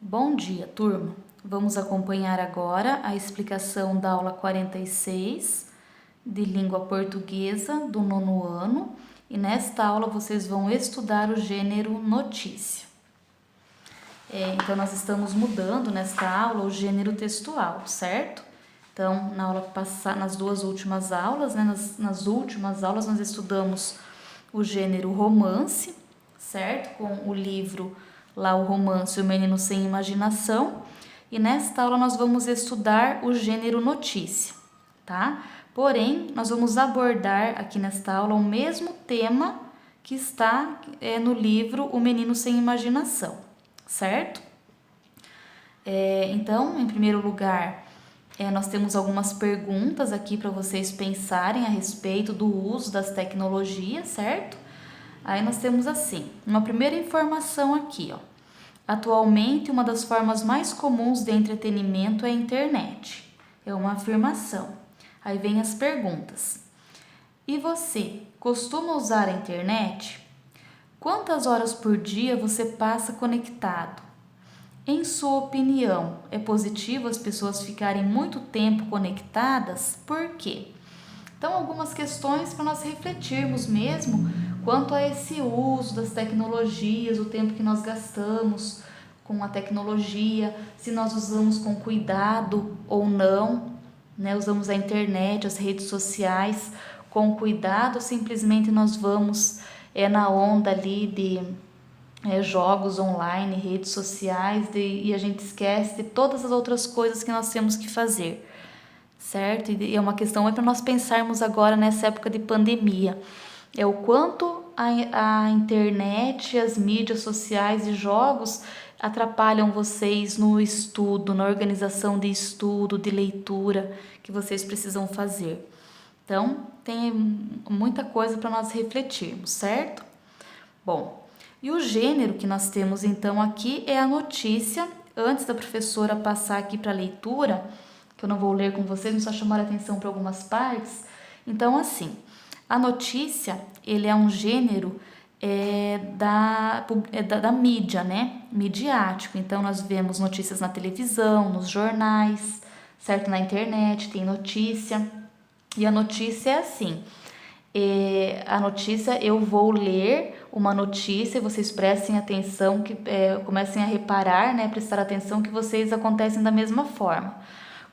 Bom dia, turma! Vamos acompanhar agora a explicação da aula 46 de língua portuguesa do nono ano e nesta aula vocês vão estudar o gênero notícia. Então, nós estamos mudando nesta aula o gênero textual, certo? Então, na aula passada, nas duas últimas aulas, nas últimas aulas nós estudamos o gênero romance, certo? Com o livro lá, o romance O Menino Sem Imaginação. E nesta aula nós vamos estudar o gênero notícia, tá? Porém, nós vamos abordar aqui nesta aula o mesmo tema que está no livro O Menino Sem Imaginação, certo? Então, em primeiro lugar, nós temos algumas perguntas aqui para vocês pensarem a respeito do uso das tecnologias, certo? Aí nós temos assim, uma primeira informação aqui, ó. Atualmente, uma das formas mais comuns de entretenimento é a internet. É uma afirmação. Aí vem as perguntas. E você, costuma usar a internet? Quantas horas por dia você passa conectado? Em sua opinião, é positivo as pessoas ficarem muito tempo conectadas? Por quê? Então, algumas questões para nós refletirmos mesmo quanto a esse uso das tecnologias, o tempo que nós gastamos com a tecnologia, se nós usamos com cuidado ou não, né? Usamos a internet, as redes sociais com cuidado, simplesmente nós vamos na onda ali de jogos online, redes sociais, e a gente esquece de todas as outras coisas que nós temos que fazer, certo? E é uma questão para nós pensarmos agora nessa época de pandemia, o quanto a internet, as mídias sociais e jogos atrapalham vocês no estudo, na organização de estudo, de leitura que vocês precisam fazer. Então, tem muita coisa para nós refletirmos, certo? Bom, e o gênero que nós temos então aqui é a notícia. Antes da professora passar aqui para a leitura, que eu não vou ler com vocês, mas só chamar a atenção para algumas partes. Então, assim, a notícia, ele é um gênero da mídia, né? Midiático. Então, nós vemos notícias na televisão, nos jornais, certo? Na internet tem notícia. E a notícia é assim, a notícia, eu vou ler uma notícia e vocês prestem atenção, comecem a reparar, né? Prestar atenção que vocês acontecem da mesma forma.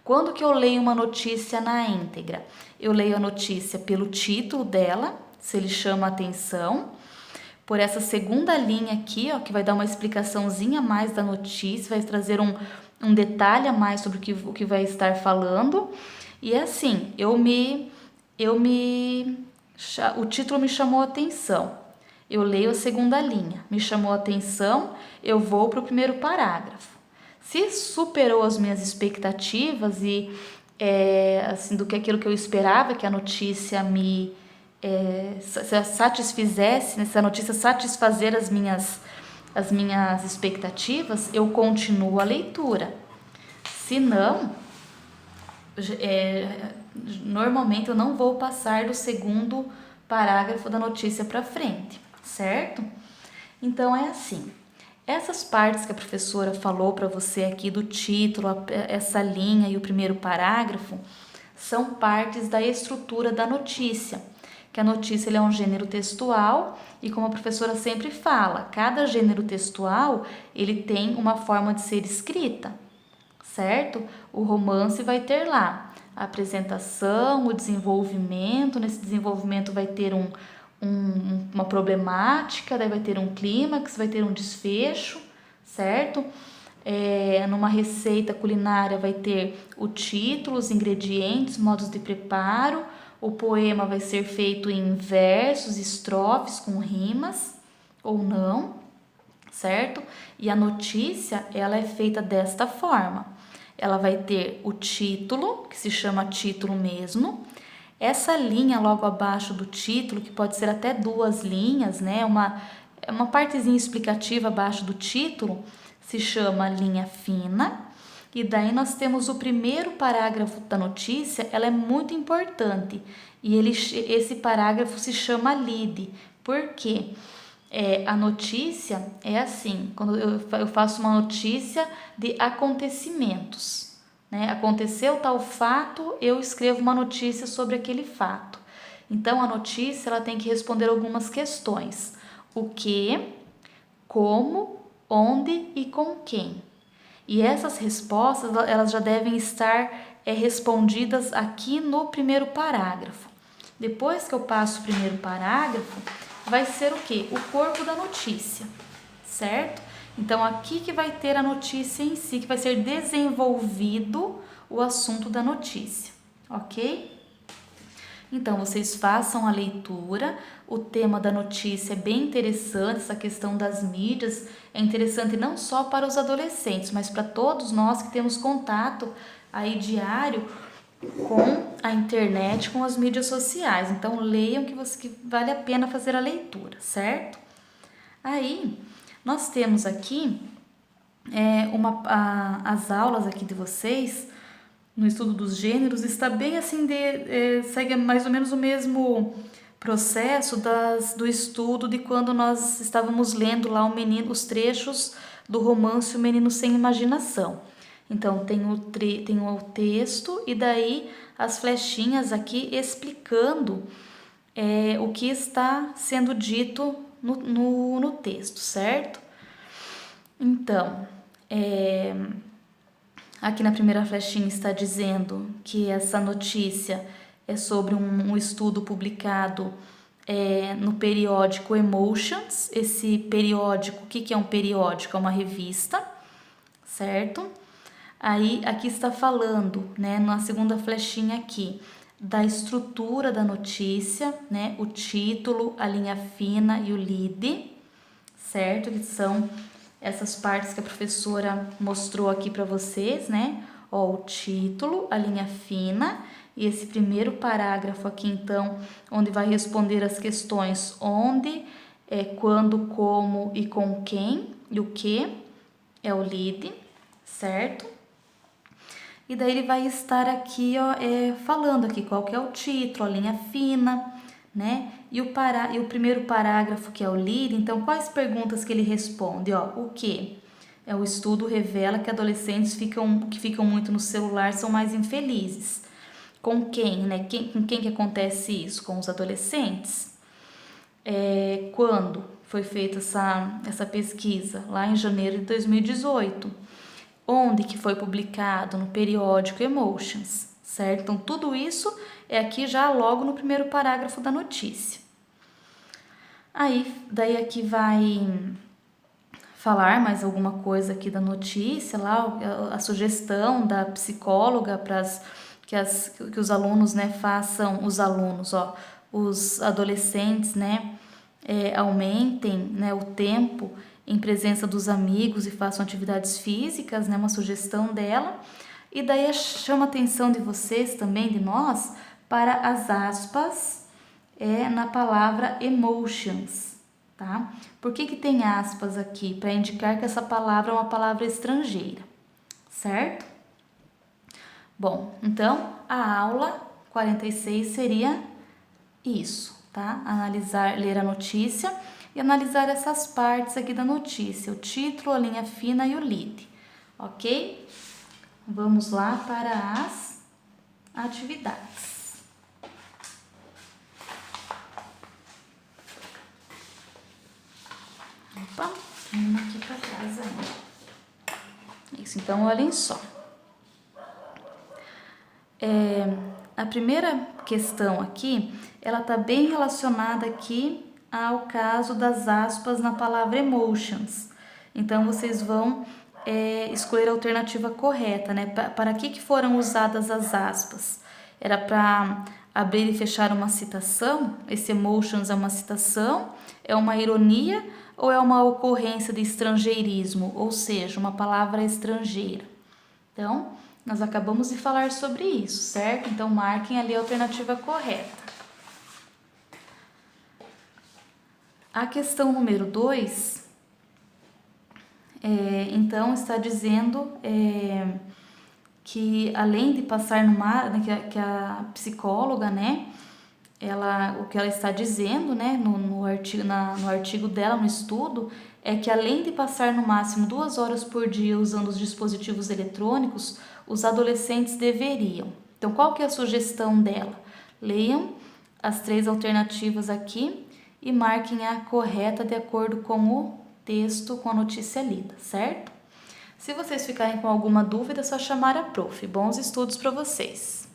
Quando que eu leio uma notícia na íntegra? Eu leio a notícia pelo título dela, se ele chama a atenção, por essa segunda linha aqui, ó, que vai dar uma explicaçãozinha a mais da notícia, vai trazer um detalhe a mais sobre o que vai estar falando. E assim, o título me chamou a atenção. Eu leio a segunda linha, me chamou a atenção, eu vou para o primeiro parágrafo. Se superou as minhas expectativas e assim, do que aquilo que eu esperava que a notícia me satisfizesse, né, se a notícia satisfazer as minhas expectativas, eu continuo a leitura. Se não, normalmente eu não vou passar do segundo parágrafo da notícia para frente, certo? Então é assim. Essas partes que a professora falou para você aqui do título, essa linha e o primeiro parágrafo, são partes da estrutura da notícia, que a notícia é um gênero textual e, como a professora sempre fala, cada gênero textual ele tem uma forma de ser escrita, certo? O romance vai ter lá a apresentação, o desenvolvimento, nesse desenvolvimento vai ter uma problemática, daí vai ter um clímax, vai ter um desfecho, certo? Numa receita culinária vai ter o título, os ingredientes, modos de preparo, o poema vai ser feito em versos, estrofes com rimas ou não, certo? E a notícia, ela é feita desta forma. Ela vai ter o título, que se chama título mesmo. Essa linha logo abaixo do título, que pode ser até duas linhas, né? Uma partezinha explicativa abaixo do título, se chama linha fina. E daí nós temos o primeiro parágrafo da notícia, ela é muito importante. E esse parágrafo se chama lead. Por quê? A notícia é assim, quando eu faço uma notícia de acontecimentos, né? Aconteceu tal fato, eu escrevo uma notícia sobre aquele fato. Então, a notícia ela tem que responder algumas questões. O que, como, onde e com quem. E essas respostas elas já devem estar respondidas aqui no primeiro parágrafo. Depois que eu passo o primeiro parágrafo, vai ser o quê? O corpo da notícia, certo? Então, aqui que vai ter a notícia em si, que vai ser desenvolvido o assunto da notícia, ok? Então, vocês façam a leitura, o tema da notícia é bem interessante, essa questão das mídias é interessante não só para os adolescentes, mas para todos nós que temos contato aí diário com a internet, com as mídias sociais. Então, leiam que vale a pena fazer a leitura, certo? Aí, nós temos aqui as aulas aqui de vocês no estudo dos gêneros está bem assim, segue mais ou menos o mesmo processo do estudo de quando nós estávamos lendo lá os trechos do romance O Menino Sem Imaginação. Então, tem o texto e daí as flechinhas aqui explicando o que está sendo dito no texto, certo? Então, aqui na primeira flechinha está dizendo que essa notícia é sobre um estudo publicado no periódico Emotions. Esse periódico, o que é um periódico? É uma revista, certo? Aí, aqui está falando, né, na segunda flechinha aqui, da estrutura da notícia, né, o título, a linha fina e o lead, certo? Que são essas partes que a professora mostrou aqui para vocês, né? Ó, o título, a linha fina e esse primeiro parágrafo aqui, então, onde vai responder as questões onde, quando, como e com quem e o que, é o lead, certo? E daí ele vai estar aqui, ó, falando aqui qual que é o título, a linha fina, né? E o primeiro parágrafo, que é o lead, então quais perguntas que ele responde? Ó, o que? O estudo revela que adolescentes que ficam muito no celular são mais infelizes. Com quem, né? Com quem que acontece isso? Com os adolescentes? Quando foi feita essa pesquisa? Lá em janeiro de 2018. Onde que foi publicado? No periódico Emotions, certo? Então, tudo isso é aqui já logo no primeiro parágrafo da notícia. Aí, daí aqui vai falar mais alguma coisa aqui da notícia, lá a sugestão da psicóloga para que os alunos, né, façam, os adolescentes, né, aumentem, né, o tempo em presença dos amigos e façam atividades físicas, né, uma sugestão dela. E daí chama a atenção de vocês também, de nós, para as aspas na palavra emotions, tá? Por que tem aspas aqui? Para indicar que essa palavra é uma palavra estrangeira, certo? Bom, então a aula 46 seria isso, tá? Ler a notícia e analisar essas partes aqui da notícia, o título, a linha fina e o lead, ok? Vamos lá para as atividades. Opa, vamos aqui para trás ainda. Isso, então olhem só. A primeira questão aqui, ela está bem relacionada aqui ao caso das aspas na palavra emotions. Então, vocês vão escolher a alternativa correta, né? Para que foram usadas as aspas? Era para abrir e fechar uma citação? Esse emotions é uma citação? É uma ironia ou é uma ocorrência de estrangeirismo? Ou seja, uma palavra estrangeira. Então, nós acabamos de falar sobre isso, certo? Então, marquem ali a alternativa correta. A questão número 2, então, está dizendo que, além de passar que a psicóloga, né, o que ela está dizendo, né, no artigo dela, no estudo, é que além de passar no máximo 2 horas por dia usando os dispositivos eletrônicos, os adolescentes deveriam. Então, qual que é a sugestão dela? Leiam as 3 alternativas aqui e marquem a correta de acordo com o texto, com a notícia lida, certo? Se vocês ficarem com alguma dúvida, é só chamar a prof. Bons estudos para vocês!